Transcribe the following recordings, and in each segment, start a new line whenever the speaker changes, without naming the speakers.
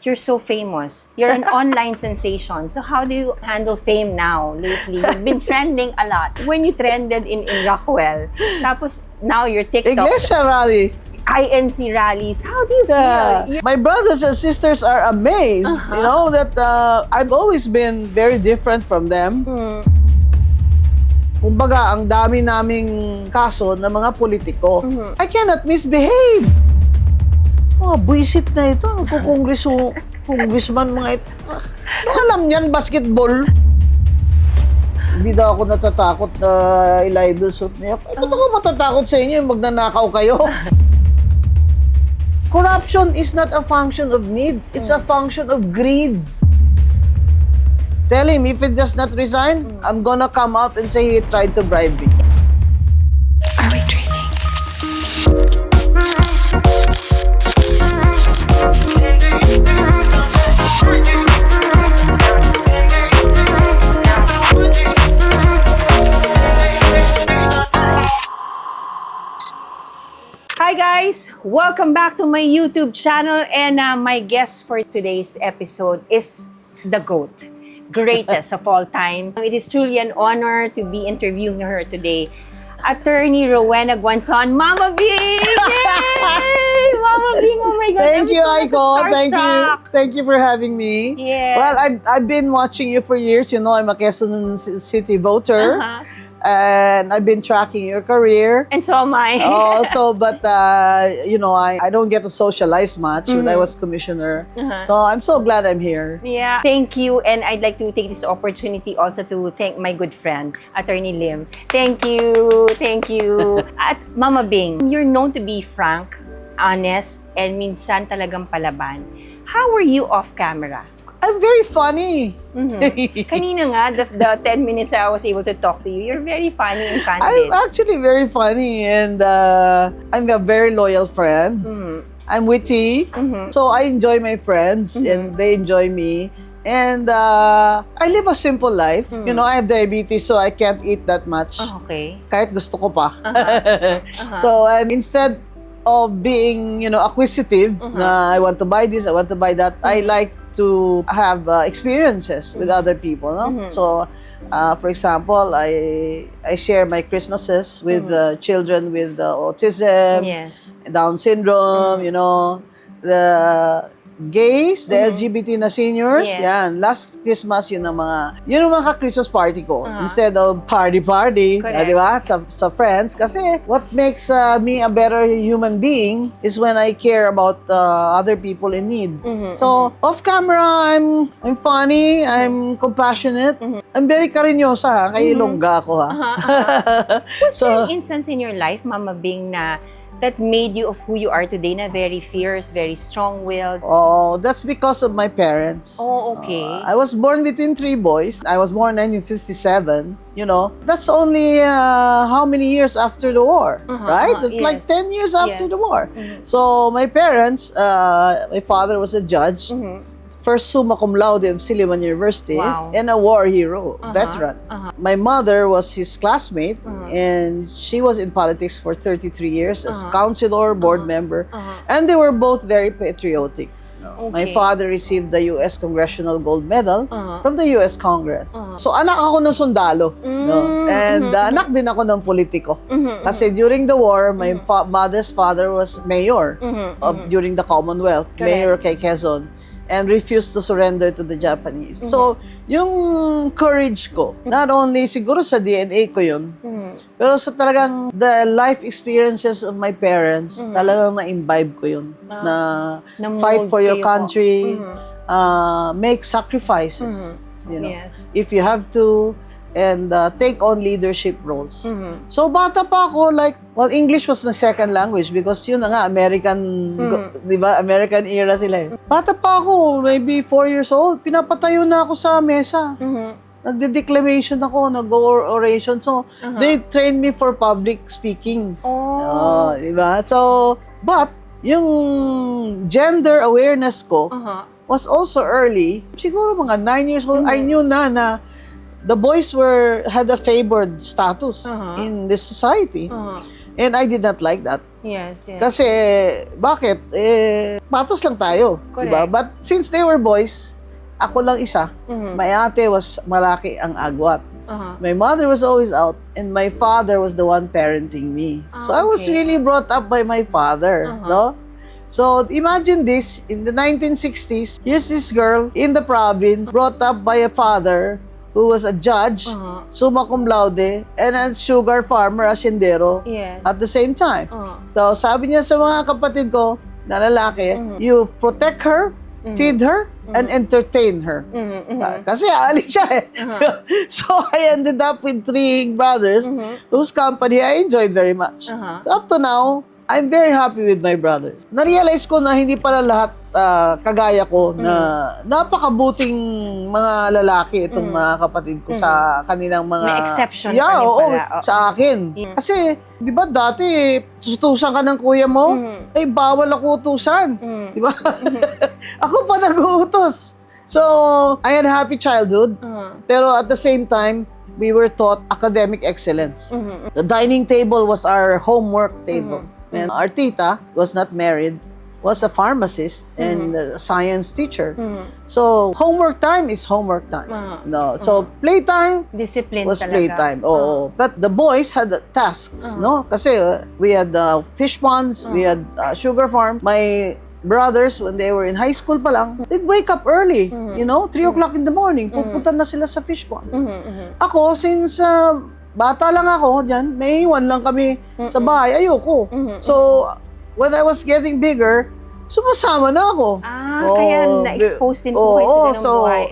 you're so famous. You're an online sensation. So how do you handle fame now, lately? You've been trending a lot. When you trended in Rockwell, tapos now you're TikTok.
Iglesia rally.
INC rallies. How do you feel?
My brothers and sisters are amazed, you know, that I've always been very different from them. Kumbaga, ang dami naming kaso ng mga politiko. I cannot misbehave. Oh, buisit na ito. Congressman mga ito. Ano alam niyan, basketball? Hindi daw ako natatakot na i-libel suit niya. Ba't ako matatakot sa inyo yung magnanakaw kayo? Corruption is not a function of need. It's a function of greed. Tell him, if he does not resign, I'm gonna come out and say he tried to bribe me.
Are we dreaming? Hi guys! Welcome back to my YouTube channel, and my guest for today's episode is the GOAT, greatest of all time. It is truly an honor to be interviewing her today. Attorney Rowena Guanzon, Mama Bing! Yay! Mama Bing, oh my God.
Thank you, Aiko. Thank you.
Starstruck.
Thank you for having me.
Yes.
Well, I've been watching you for years. You know, I'm a Quezon City voter. And I've been tracking your career.
And so am I.
But you know, I don't get to socialize much when I was commissioner. So I'm so glad I'm here.
Yeah. Thank you. And I'd like to take this opportunity also to thank my good friend, Attorney Lim. Thank you. Thank you. At Mama Bing, you're known to be frank, honest, and minsan talagang palaban. How were you off camera?
I'm very funny.
Kanina nga, the 10 minutes I was able to talk to you, you're very funny and
I'm
candid.
actually very funny, and I'm a very loyal friend. I'm witty, so I enjoy my friends, and they enjoy me. And I live a simple life. You know, I have diabetes, so I can't eat that much.
Oh, okay.
Kahit gusto ko pa. So, and instead of being, you know, acquisitive, na I want to buy this, I want to buy that, I like to have experiences with other people. No? So, for example, I share my Christmases with children with autism, Down syndrome, you know, the gays, the LGBT na seniors. Yan, last Christmas yun ang mga Christmas party ko. Instead of party, di ba? Sa friends. Kasi what makes me a better human being is when I care about other people in need. So, off camera, I'm funny, I'm compassionate, I'm very karinyosa, kay Ilongga ako
Was there an instance in your life, Mama Bing, na that made you of who you are today, na very fierce, very strong-willed?
Oh, that's because of my parents.
Oh, okay.
I was born between 3 boys. I was born in 1957. You know, that's only how many years after the war, right? It's like 10 years after the war. So my parents, my father was a judge. First summa cum laude of Silliman University, and a war hero, veteran. My mother was his classmate, and she was in politics for 33 years as councilor, board member, and they were both very patriotic. My father received the U.S. Congressional Gold Medal from the U.S. Congress. So anak ako ng sundalo, no? And anak din ako ng politiko. Kasi during the war, my mother's father was mayor during the Commonwealth, mayor kay Quezon, and refused to surrender to the Japanese. So, yung courage ko, not only siguro sa DNA ko yun, pero sa talagang the life experiences of my parents, talagang na-imbibe ko yun. Na fight for your country, make sacrifices. You know, if you have to, and take on leadership roles. So, bata pa ako, like, well, English was my second language because yun na nga, American, di ba? American era sila eh. Bata pa ako, maybe 4 years old, pinapatayo na ako sa mesa. Nagde-declamation ako, nag-oration. So, they trained me for public speaking. Di ba? So, but, yung gender awareness ko was also early. Siguro mga 9 years old, I knew na the boys had a favored status in this society. And I did not like that.
Yes, yes.
Kasi, bakit? Patos lang tayo. Diba?
Correct.
But since they were boys, ako lang isa.
Mhm.
My ate was malaki ang agwat.
Uh-huh.
My mother was always out, and my father was the one parenting me. So I was
Okay.
really brought up by my father, no? So imagine this, in the 1960s, here's this girl in the province, brought up by a father who was a judge, summa cum laude, and a sugar farmer, asyendero,
Yes.
at the same time. So sabi niya sa mga kapatid ko na lalaki, you protect her, feed her, and entertain her. Kasi aalis siya eh. So I ended up with 3 brothers whose company I enjoyed very much. So up to now, I'm very happy with my brothers. Na-realize ko na hindi pala lahat kagaya ko na napakabuting mga lalaki itong mga kapatid ko sa kanilang mga...
May exception
Yeah,
pa rin
oo,
pala. Oo.
sa akin. Kasi, di ba dati, tutusan ka ng kuya mo, eh bawal ako utusan. Di ba? Ako pa nag-uutos. So, I had a happy childhood. Pero at the same time, we were taught academic excellence. The dining table was our homework table. And our tita was not married, was a pharmacist and a science teacher. So, homework time is homework time. No. So, playtime
Discipline
was
talaga.
playtime. Oo. But the boys had tasks, no? Kasi we had fish ponds, we had sugar farm. My brothers, when they were in high school pa lang, they'd wake up early, you know, 3 o'clock in the morning, pupunta na sila sa fish pond. Ako, since bata lang ako dyan, may iwan lang kami sa bahay, ayoko. So, when I was getting bigger, sumasama na ako.
Kaya na-expose din po kayo sa ganung buhay.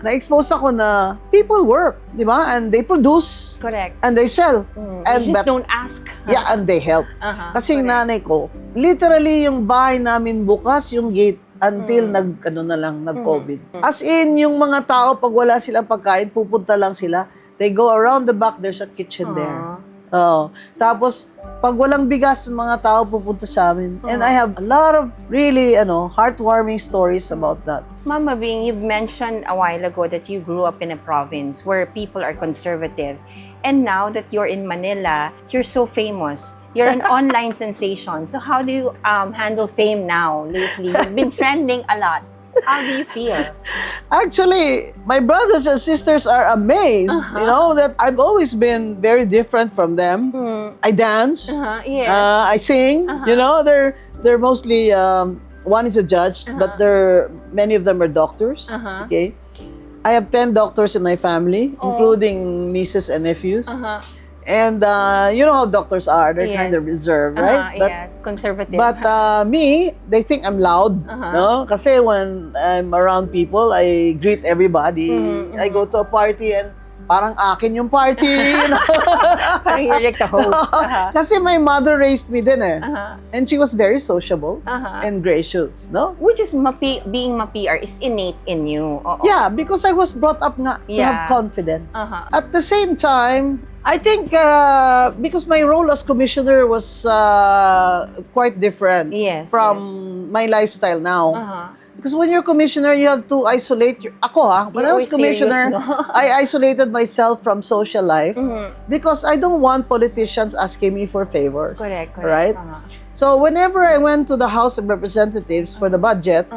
Na-expose ako na people work, di ba? And they produce,
Correct.
and they sell. And
You just don't ask.
yeah, and they help. Kasi yung
correct.
nanay ko, literally yung bahay namin bukas yung gate until nag-COVID. As in, yung mga tao, pag wala silang pagkain, pupunta lang sila. They go around the back, there's a kitchen there. Oh. Tapos, pag walang bigas, yung mga tao pupunta sa amin. And I have a lot of really, heartwarming stories about that.
Mama Bing, you've mentioned a while ago that you grew up in a province where people are conservative. And now that you're in Manila, you're so famous. You're an online sensation. So how do you handle fame now, lately? You've been trending a lot. How do you feel?
Actually, my brothers and sisters are amazed, that I've always been very different from them. I dance,
Yes.
I sing, they're mostly, one is a judge, but many of them are doctors, okay? I have 10 doctors in my family, including nieces and nephews. And you know how doctors are, they're kind of reserved, right?
Yes, conservative.
But me, they think I'm loud, no? Kasi when I'm around people, I greet everybody. I go to a party and parang akin yung party,
Parang you're like the host.
Kasi my mother raised me din eh. And she was very sociable and gracious, no?
Which is being ma-PR is innate in you. Oo.
Yeah, because I was brought up nga to have confidence. At the same time, I think because my role as commissioner was quite different from my lifestyle now. Because when you're commissioner, you have to isolate when I was commissioner,
serious, no?
I isolated myself from social life because I don't want politicians asking me for favors.
Correct.
Right? So whenever I went to the House of Representatives for the budget,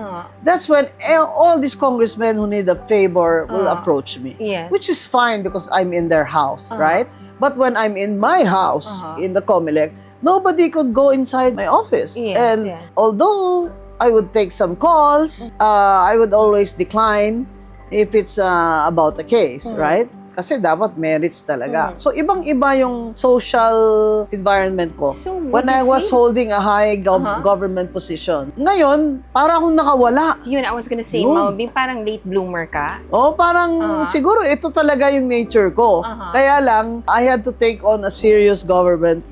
that's when all these congressmen who need a favor will approach me.
Yes.
Which is fine because I'm in their house, right? But when I'm in my house, in the COMELEC, nobody could go inside my office. And although I would take some calls, I would always decline if it's about a case, right? Kasi dapat merits talaga. So, ibang-iba yung social environment ko
So,
when I was holding a high government position. Ngayon, para akong nakawala.
Yun, I was gonna say,
Yun.
Mama Bing, parang late bloomer ka.
Parang siguro ito talaga yung nature ko. Kaya lang, I had to take on a serious government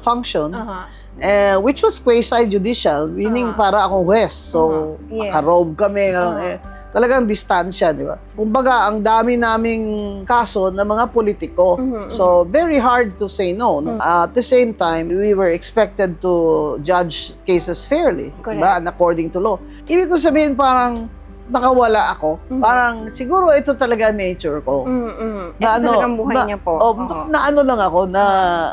function. Which was quasi-judicial, meaning para akong West. So, nakarobe kami. Talagang distansya, di ba? Kumbaga, ang dami naming kaso ng mga politiko. So, very hard to say no. At the same time, we were expected to judge cases fairly. Diba? And according to law. Ibig ko sabihin parang, nakawala ako, parang siguro ito talaga nature ko.
Ito talagang buhay niya po.
Na ano lang ako, na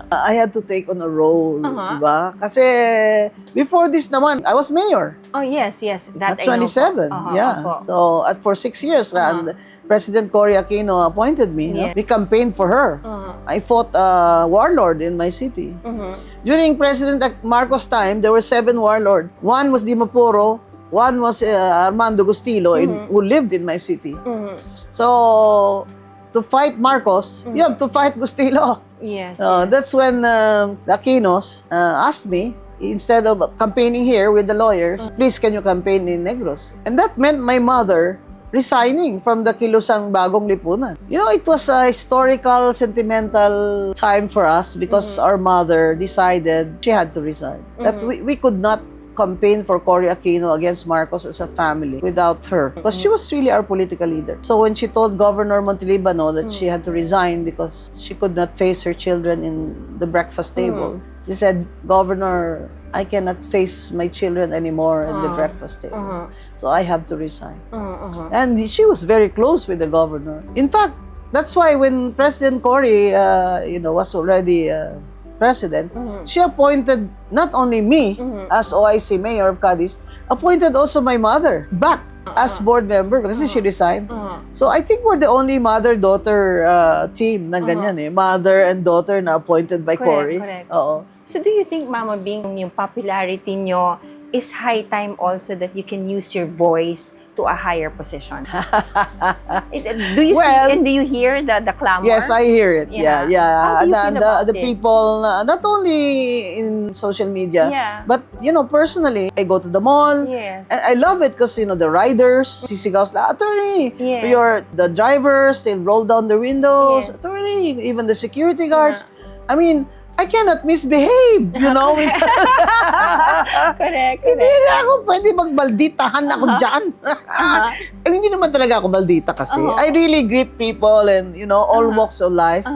I had to take on a role, diba? Kasi before this naman, I was mayor.
Oh, yes. That
at 27, yeah. So, for 6 years, and President Cory Aquino appointed me.
Yeah.
We campaigned for her. I fought a warlord in my city. During President Marcos' time, there were 7 warlords. One was Dimapuro, one was Armando Gustilo, who lived in my city. So, to fight Marcos, you have to fight Gustilo.
Yes.
That's when the Aquinos asked me, instead of campaigning here with the lawyers, please can you campaign in Negros? And that meant my mother resigning from the Kilusang Bagong Lipunan. You know, it was a historical, sentimental time for us because our mother decided she had to resign. That we could not campaign for Cory Aquino against Marcos as a family without her, because she was really our political leader. So when she told Governor Montelibano that she had to resign because she could not face her children in the breakfast table, she said, Governor, I cannot face my children anymore at the breakfast table. So I have to resign. And she was very close with the governor. In fact, that's why when President Cory was already president, she appointed not only me as OIC mayor of Cadiz, appointed also my mother back as board member because she resigned. So I think we're the only mother-daughter team na ganyan eh. Mother and daughter na appointed by Cory.
Correct.
Oo.
So do you think, Mama Bing, yung popularity nyo is high time also that you can use your voice to a higher position? Do you see and do you hear the clamor?
Yes, I hear it. Yeah.
How do you feel about
the people, not only in social media, but personally, I go to the mall.
Yes.
And I love it because the riders, sisigaw sila, attorney.
Yes.
The drivers, they roll down the windows.
Yes.
Attorney, even the security guards. I mean, I cannot misbehave,
Correct.
Hindi na ako pwede magbalditahan ako dyan. Hindi naman talaga ako baldita kasi. I really greet people and, all walks of life.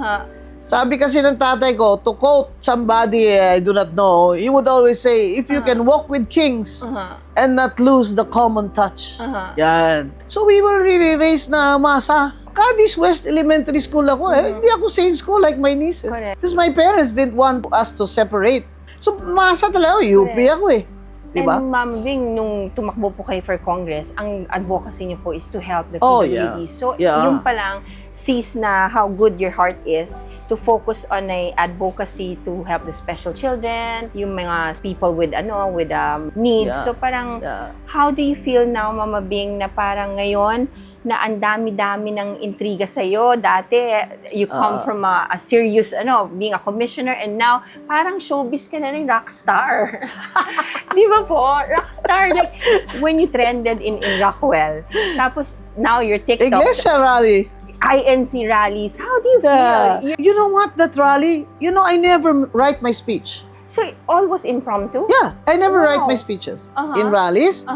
Sabi kasi ng tatay ko, to quote somebody I do not know, he would always say, if you can walk with kings and not lose the common touch. Yan. So we will really raise na masa. Cadiz West Elementary School ako hindi ako same school like my nieces. Because my parents didn't want us to separate. So, masa talaga, UP ako eh. Diba?
And Ma'am Bing, nung tumakbo po kayo for Congress, ang advocacy niyo po is to help the PWDs. So, yung pa lang, sees na how good your heart is to focus on a advocacy to help the special children, yung mga people with needs. So, parang, how do you feel now, Mama Bing, na parang ngayon, na ang dami-dami ng intriga sa'yo. Dati, you come from a serious, being a commissioner, and now, parang showbiz ka na rin, rockstar. Di ba po? Rockstar. Like, when you trended in Rockwell, tapos, now your TikTok.
Iglesia rally.
INC rallies. How do you feel?
You know what, that rally? I never write my speech.
So, all was impromptu?
Yeah, I never write my speeches. In rallies.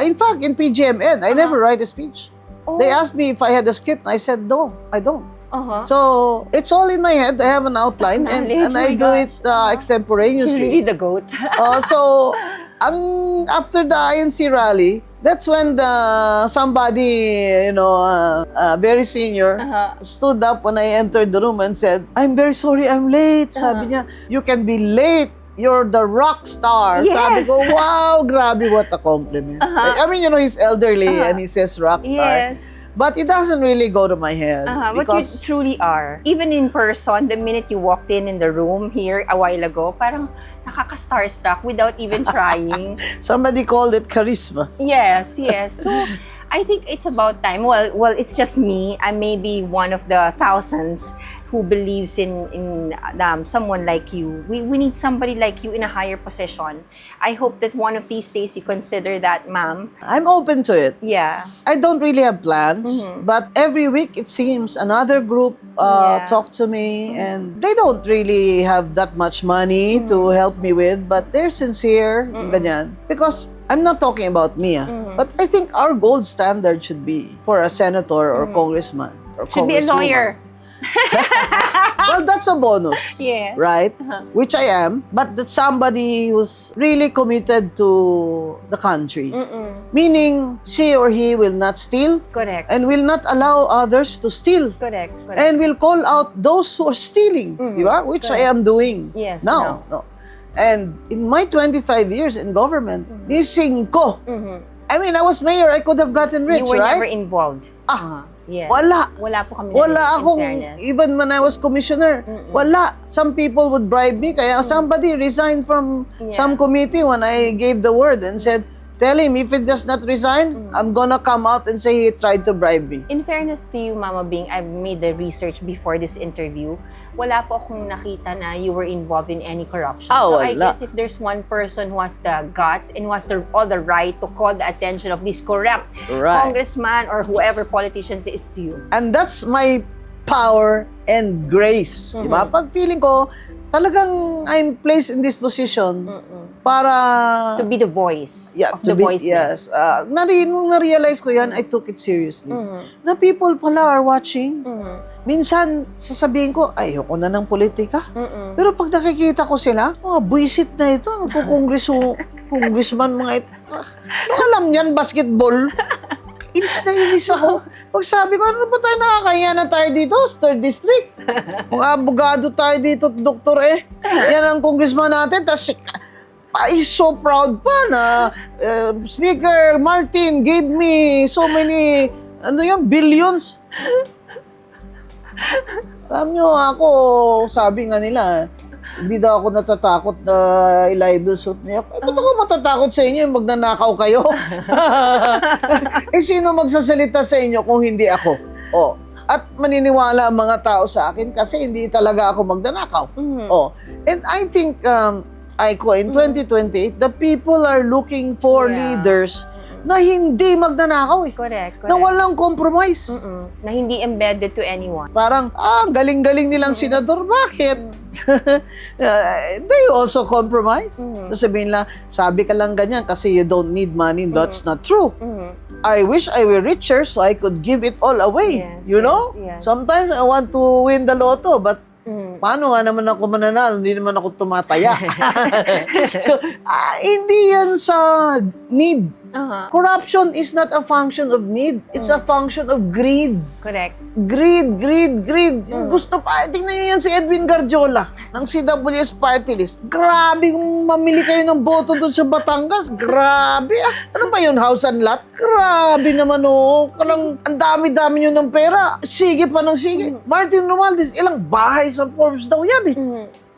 In fact, in PGMN, I never write a speech. They asked me if I had a script. I said, no, I don't. So, it's all in my head. I have an outline and I do it extemporaneously.
She's really the GOAT.
So, after the INC rally, that's when somebody, very senior, stood up when I entered the room and said, I'm very sorry, I'm late. Sabi niya, you can be late. You're the rock star.
Yes.
Sabi ko, wow, grabe, what a compliment. I mean, he's elderly and he says rock star.
Yes.
But it doesn't really go to my head.
But you truly are. Even in person, the minute you walked in the room here a while ago, parang nakaka-starstruck without even trying.
Somebody called it charisma.
Yes. So, I think it's about time. Well, it's just me. I may be one of the thousands who believes in someone like you. We need somebody like you in a higher position. I hope that one of these days you consider that, ma'am.
I'm open to it.
Yeah.
I don't really have plans, but every week it seems another group talk to me, and they don't really have that much money to help me with, but they're sincere, ganyan. Because I'm not talking about me, but I think our gold standard should be for a senator or congressman or
should be a lawyer.
Well, that's a bonus.
Yes.
Right? Which I am. But that's somebody who's really committed to the country. Meaning, she or he will not steal.
Correct.
And will not allow others to steal.
Correct.
And will call out those who are stealing. Di ba? Which I am doing
Yes.
now. No. And in my 25 years in government, nising ko. I mean, I was mayor, I could have gotten rich,
You were
right?
never involved. Yes.
Wala.
Wala po kami
Wala
in
akong,
fairness.
even when I was commissioner, wala. Some people would bribe me, kaya somebody resigned from some committee when I gave the word and said, tell him, if he does not resign, I'm gonna come out and say he tried to bribe me.
In fairness to you, Mama Bing, I've made the research before this interview. Wala po akong nakita na you were involved in any corruption. So I
wala.
guess if there's one person who has the guts and who has all the right to call the attention of this corrupt congressman or whoever politicians is to you.
And that's my power and grace. Diba? Pag feeling ko, talagang I'm placed in this position para...
To be the voice of
to
the
be,
voiceless.
Yes. Nung na-realize ko yan, I took it seriously. Na people pala are watching. Minsan, sasabihin ko, ayoko na ng politika. Pero pag nakikita ko sila, buisit na ito. Congressman mga ito. Ano alam yan, basketball? Inis na inis ako. Pag sabi ko, ano ba tayo nakakaya na tayo dito? 3rd District. Kung abogado tayo dito, doktor yan ang congressman natin. Tapos, is so proud pa na Speaker Martin gave me so many, billions. Alam nyo, ako, sabi nga nila, hindi daw ako natatakot na i-libel suit niya. Ba't ako matatakot sa inyo yung magnanakaw kayo? Sino magsasalita sa inyo kung hindi ako? At maniniwala ang mga tao sa akin kasi hindi talaga ako magnanakaw. And I think, Aiko, in 2028, the people are looking for leaders na hindi magnanakaw
Correct.
Na walang compromise.
Na hindi embedded to anyone.
Parang, galing-galing nilang senador. Bakit? They also compromise. Sabihin lang, sabi ka lang ganyan kasi you don't need money. That's not true. I wish I were richer so I could give it all away.
Yes,
you know?
yes.
Sometimes I want to win the lotto, but paano nga naman ako mananalo? Hindi naman ako tumataya. So, hindi yan sa need. Corruption is not a function of need. It's a function of greed.
Correct.
Greed. Gusto pa. Tingnan nyo yan si Edwin Garjola ng CWS Party List. Grabe kung mamili kayo ng boto doon sa Batangas. Grabe Ano ba yun? House and lot? Grabe naman Kalang ang dami-dami nyo ng pera. Sige pa ng sige. Martin Romualdez, ilang bahay sa Forbes daw yan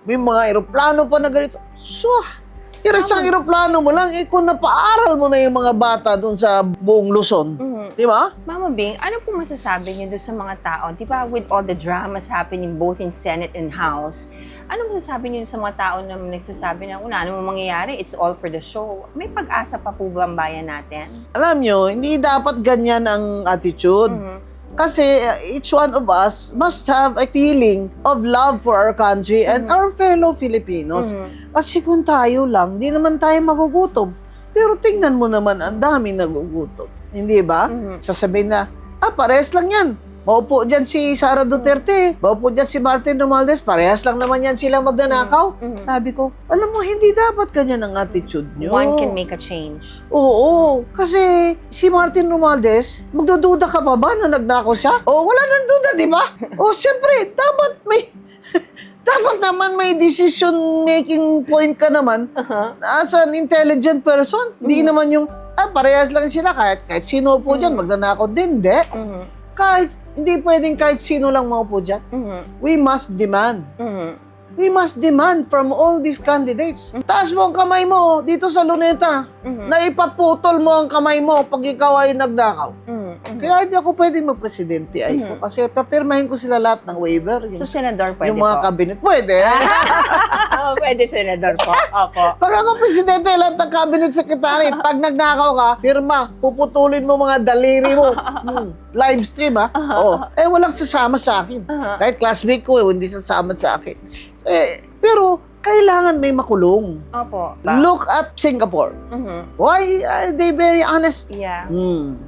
May mga aeroplano pa na ganito. Isang aeroplano mo lang, kung napaaral mo na yung mga bata doon sa buong Luzon. Di ba?
Mama Bing, ano po masasabi niyo doon sa mga tao? Di ba, with all the dramas happening both in Senate and House, ano masasabi niyo sa mga tao na nagsasabi na, ano mo mangyayari, it's all for the show. May pag-asa pa po ba ang bayan natin?
Alam nyo, hindi dapat ganyan ang attitude. Kasi each one of us must have a feeling of love for our country and our fellow Filipinos. Kasi kung tayo lang, di naman tayo magugutom. Pero tingnan mo naman, ang dami nagugutom. Hindi ba? Sasabihin na, parehas lang yan. Maupo dyan si Sara Duterte. Maupo dyan si Martin Romualdez. Parehas lang naman yan sila magnanakaw. Sabi ko, alam mo, hindi dapat ganyan ang attitude nyo.
One can make a change.
Oo. Kasi si Martin Romualdez, magdududa ka pa ba na nagnakaw siya? Wala nang duda, di ba? Siyempre, dapat may... dapat naman may decision-making point ka naman as an intelligent person. Hindi naman yung, parehas lang sila. Kahit sino po dyan, magnanakaw din. Hindi. Hindi pwedeng kahit sino lang maupo dyan. We must demand. We must demand from all these candidates. Taas mo ang kamay mo dito sa Luneta na ipaputol mo ang kamay mo pag ikaw ay nagnakaw. Kaya hindi ako pwedeng magpresidente kasi papirmahin ko sila lahat ng waiver.
So, senador pwede
yung mga
po?
cabinet. Pwede.
Pwede, senador po. Opo.
Pag ako presidente, lahat ng cabinet secretary, pag nagnakaw ka, pirma, puputulin mo mga daliri mo. Live stream walang sasama sa akin. Kahit classmate ko, hindi sasama sa akin. Pero kailangan may makulong.
Opo.
Look at Singapore. Why are they very honest?
Yeah.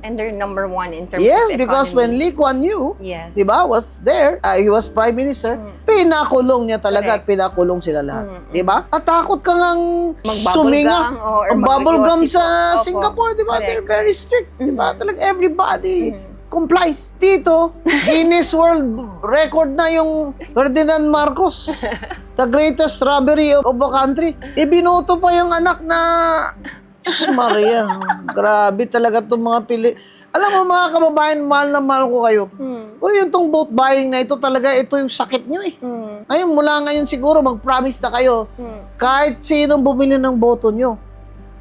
And they're number one in terms
Yes,
of
because when
economy.
Lee Kuan Yew,
Yes.
diba, was there, he was prime minister, pinakulong niya talaga at pinakulong sila lahat. Diba? At takot ka ngang suminga. Ang bubble gum sa Singapore, diba? They're very strict. Diba? Talagang everybody complies. Dito, Guinness World Record na yung Ferdinand Marcos. The greatest robbery of a country. Ibinoto pa yung anak na... Diyos Maria, grabe talaga itong mga pili. Alam mo mga kababayan, mahal na mahal ko kayo. Pero yung tong vote buying na ito talaga, ito yung sakit nyo eh. Ngayon, mula ngayon siguro, mag-promise na kayo. Kahit sinong bumili ng boto nyo.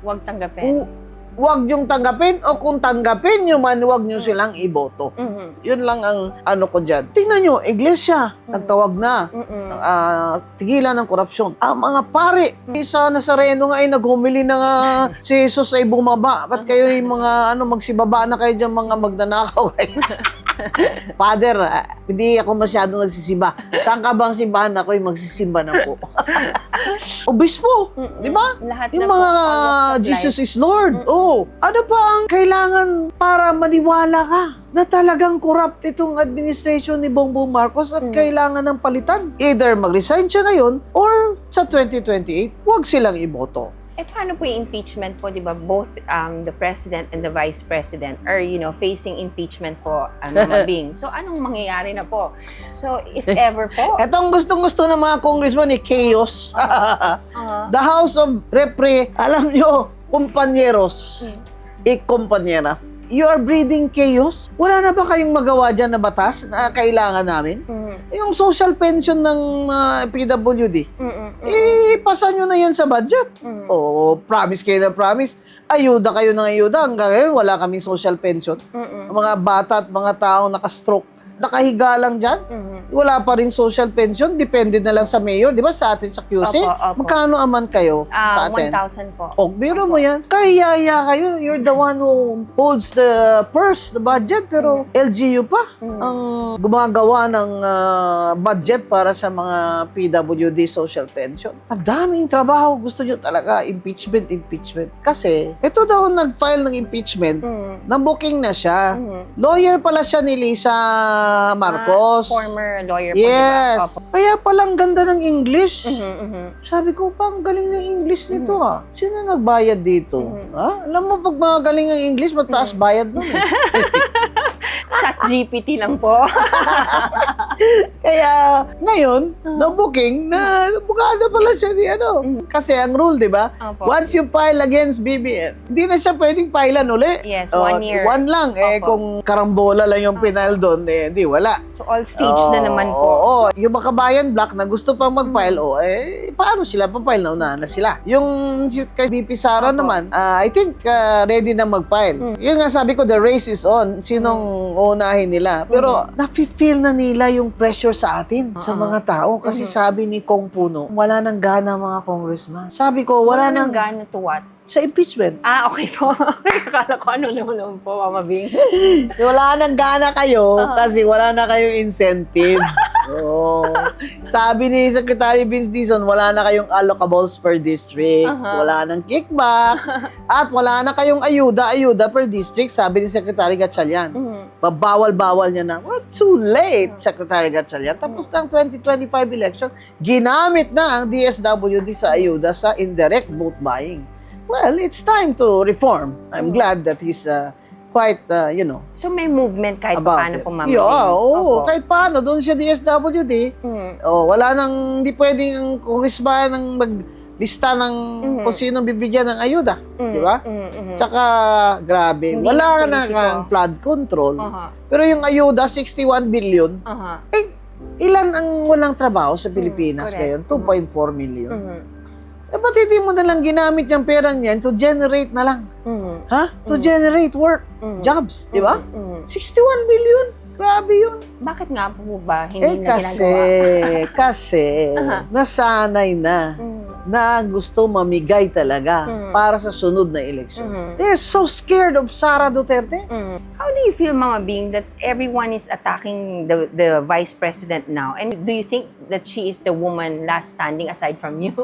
Huwag tanggapin.
Huwag yung tanggapin o kung tanggapin nyo man, huwag nyo silang iboto. Yun lang ang ano ko dyan. Tingnan nyo, iglesia, nagtawag na. Tigilan ng korupsyon. Ang mga pare, sa Nazareno nga ay naghumili na nga si Jesus ay bumaba. Ba't kayo yung mga magsibaba na kayo dyan mga magnanakaw kayo? Father, hindi ako masyado nagsisimba. Saan ka bang simbahan ako ay magsisimba na po? Obispo, di ba?
Lahat
Yung
na
mga
po,
Jesus is Lord. Ano pa ang kailangan para maniwala ka na talagang corrupt itong administration ni Bongbong Marcos at kailangan ng palitan? Either mag-resign siya ngayon or sa 2028, huwag silang iboto.
Paano po yung impeachment po, di ba? Both the president and the vice president are, facing impeachment po, Mabing. So, anong mangyayari na po? So, if ever po...
Etong gustong-gusto ng mga congressman ni chaos. The House of alam nyo, kumpanyeros. Kompanyeras. You are breeding chaos? Wala na ba kayong magawa dyan na batas na kailangan namin? Yung social pension ng PWD, ipasa nyo na yan sa budget. Promise kayo na promise. Ayuda kayo ng ayuda. Hanggang ngayon, wala kaming social pension. Ang mga bata at mga taong nakastroke, nakahiga lang dyan. Wala pa rin social pension. Depende na lang sa mayor. Di ba sa atin sa QC?
Opo.
Magkano aman kayo sa atin?
1,000 po.
Biro mo yan. Kaya kayo. You're the one who holds the purse, the budget. Pero LGU pa ang gumagawa ng budget para sa mga PWD social pension. Ang daming trabaho. Gusto nyo talaga impeachment. Kasi ito daw nag-file ng impeachment. Na-booking na siya. Lawyer pala siya ni Lisa Marcos.
Former lawyer po.
Yes. Kaya palang ganda ng English. Sabi ko, ang galing ng English nito Sino nagbayad dito? Alam mo, pag magaling ang English, mataas bayad nun
ChatGPT lang po.
Kaya, ngayon, na-booking, bukada pala siya ni Kasi ang rule, di ba? Once you file against BBM, hindi na siya pwedeng filean uli.
Yes, 1 year.
One lang. Kung karambola lang yung pinal doon, hindi, wala.
So, all stage na naman po.
Yung mga kabayan black na gusto pang mag-file, paano sila? Pa-file na unahan na sila. Yung kay BP Sara naman, I think ready na mag-file. Yung nga sabi ko, the race is on. Sinong unahin nila? Pero, nafe-feel na nila yung pressure sa atin, sa mga tao. Kasi sabi ni Kong Puno, wala nang gana mga congressman. Sabi ko, wala nang
gana to what?
Sa impeachment.
Okay po. Akala ko ano naman po, Mama Bing.
Wala nang gana kayo kasi wala na kayong incentive. Sabi ni Secretary Vince Dizon, wala na kayong allocables per district. Wala nang kickback. At wala na kayong ayuda per district, sabi ni Secretary Gatchalian. Babawal-bawal niya na, too late, Secretary Gatchalian. Tapos ng 2025 election, ginamit na ang DSWD sa ayuda sa indirect vote buying. Well, it's time to reform. I'm glad that he's quite,
So may movement kahit paano po, Mama Bing?
Kahit paano. Doon siya DSWD. Wala nang, hindi pwedeng ang congressman ang maglista ng kung sino bibigyan ng ayuda. Di ba? Tsaka, grabe.
Hindi
wala
na
na kang flood control. Pero yung ayuda, 61 billion. Ilan ang walang trabaho sa Pilipinas ngayon? 2.4 million. Ba't hindi mo na lang ginamit yung perang yan to generate na lang? To generate work, jobs, di ba? 61 billion. Grabe yun.
Bakit nga po ba hindi na ginagawa?
Kasi, nasanay na na gusto mamigay talaga para sa sunod na eleksyon. They're so scared of Sara Duterte.
How do you feel, Mama Bing, that everyone is attacking the vice president now? And do you think that she is the woman last standing aside from you?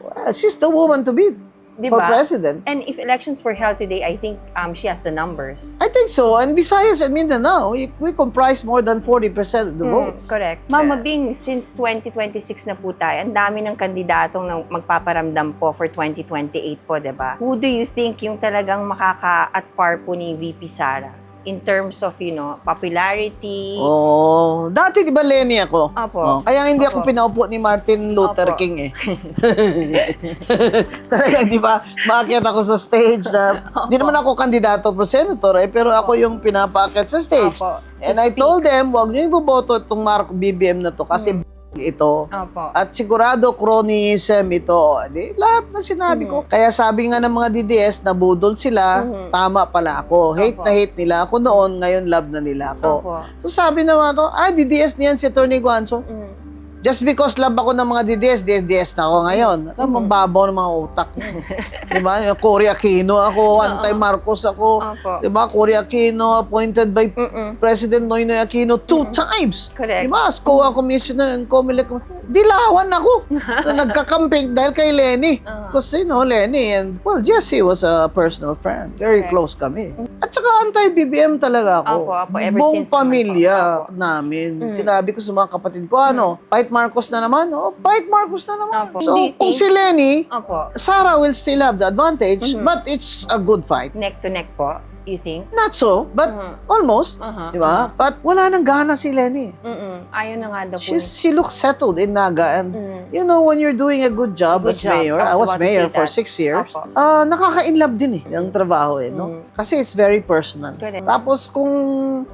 Well, she's the woman to beat for
Diba?
president.
And if elections were held today, I think she has the numbers.
I think so. And Visayas and Mindanao, we comprise more than 40% of the votes.
Correct. Mama Bing, since 2026 na po tayo, ang dami ng kandidatong na magpaparamdam po for 2028 po, diba? Who do you think yung talagang makaka-at par po ni VP Sara? In terms of, popularity.
Oh, dati di ba Lenny ako?
Opo.
Oh, kaya hindi ako
Opo.
pinaupo ni Martin Luther
Opo.
King eh. Talagang di ba, maakyat ako sa stage na, di naman ako kandidato for senator pero ako yung pinapaakyat sa stage.
Opo.
And I told them, wag niyo iboboto itong Marco BBM na to kasi ito.
Opo.
At sigurado cronyism ito. Di, lahat na sinabi ko. Kaya sabi nga ng mga DDS, nabudol sila, tama pala ako. Hate
Opo.
na hate nila ako noon, ngayon love na nila ako.
Opo.
So sabi naman to, DDS niyan si Atty. Guanzo. Just because love ako ng mga DDS na ako ngayon. Alam mo, babaw ng mga utak niyo. Diba? Yung Cory Aquino ako, anti-Marcos ako.
Opo.
Diba? Cory Aquino appointed by President Noynoy Aquino 2 times.
Correct.
Diba? As COA Commissioner and COMELEC. Dilawan ako na nagkakamping dahil kay Lenny. Kasi, Lenny and, well, Jesse was a personal friend. Very close kami. At saka anti-BBM talaga ako.
Opo, ever
Buong
since naman
pamilya
po.
namin. Sinabi ko sa mga kapatid ko, fight Marcos na naman. Fight Marcos na naman.
Opo.
So,
Do you
kung
think-
si Lenny,
Opo.
Sarah will still have the advantage, but it's a good fight.
Neck to neck po, you think?
Not so, but almost.
Uh-huh.
Di ba? But wala nang gana si Lenny.
Ayaw na nga daw po.
She looks settled in Naga. And, when you're doing a good job
Good
as
job.
mayor,
I
I
was
was
about to
mayor
say
for
that.
6 years,
Opo.
nakaka-inlove din yung trabaho no? Kasi it's very personal.
Correct.
Tapos kung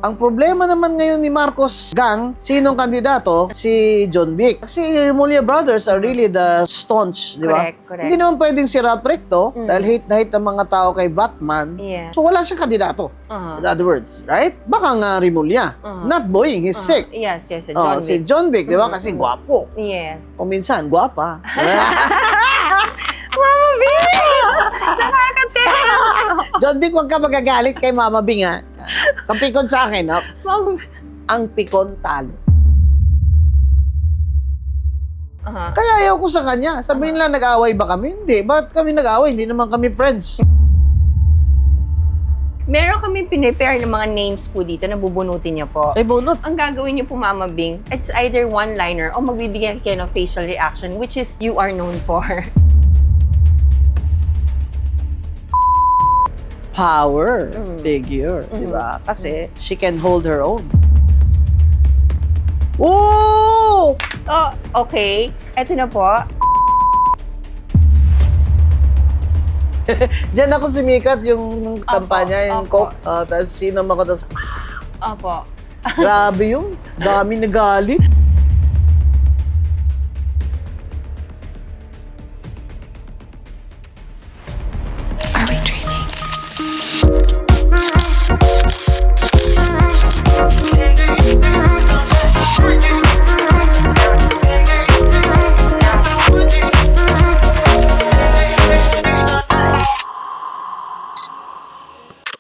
ang problema naman ngayon ni Marcos gang, sinong kandidato? Si John Vic. Kasi Remulla brothers are really the staunch, di ba?
Correct.
Hindi naman pwedeng si Ralph Recto dahil hate na hate ng mga tao kay Batman.
Yeah.
So wala siyang kandidato. In other words, right? Baka nga Remulla. Not Boying, he's sick.
Yes,
Oh,
John
si
Wick.
John Vic, di ba? Kasi gwapo.
Yes.
O minsan, gwapa.
Mama Bing! Nakaka-tense!
John Vic, huwag ka magagalit kay Mama Bing, ha? Ang pikon sa akin, ha?
Mama
Ang pikon talo.
Uh-huh.
Kaya ayaw ko sa kanya. Sabihin lang, nag-away ba kami? Hindi. Bakit kami nag-away? Hindi naman kami friends.
Meron kami pinrepare ng mga names po dito na bubunutin niyo po.
Ay, bunot.
Ang gagawin niyo po, Mama Bing, it's either one-liner o magbibigay kayo ng facial reaction, which is you are known for.
Power figure. Di ba? Kasi she can hold her own. Oh!
Oh, okay. Eto na po.
Diyan ako sumikat yung kampanya, yung
opo.
Coke. Tapos sinom ako, tapos
Opo.
grabe yung dami nagalit.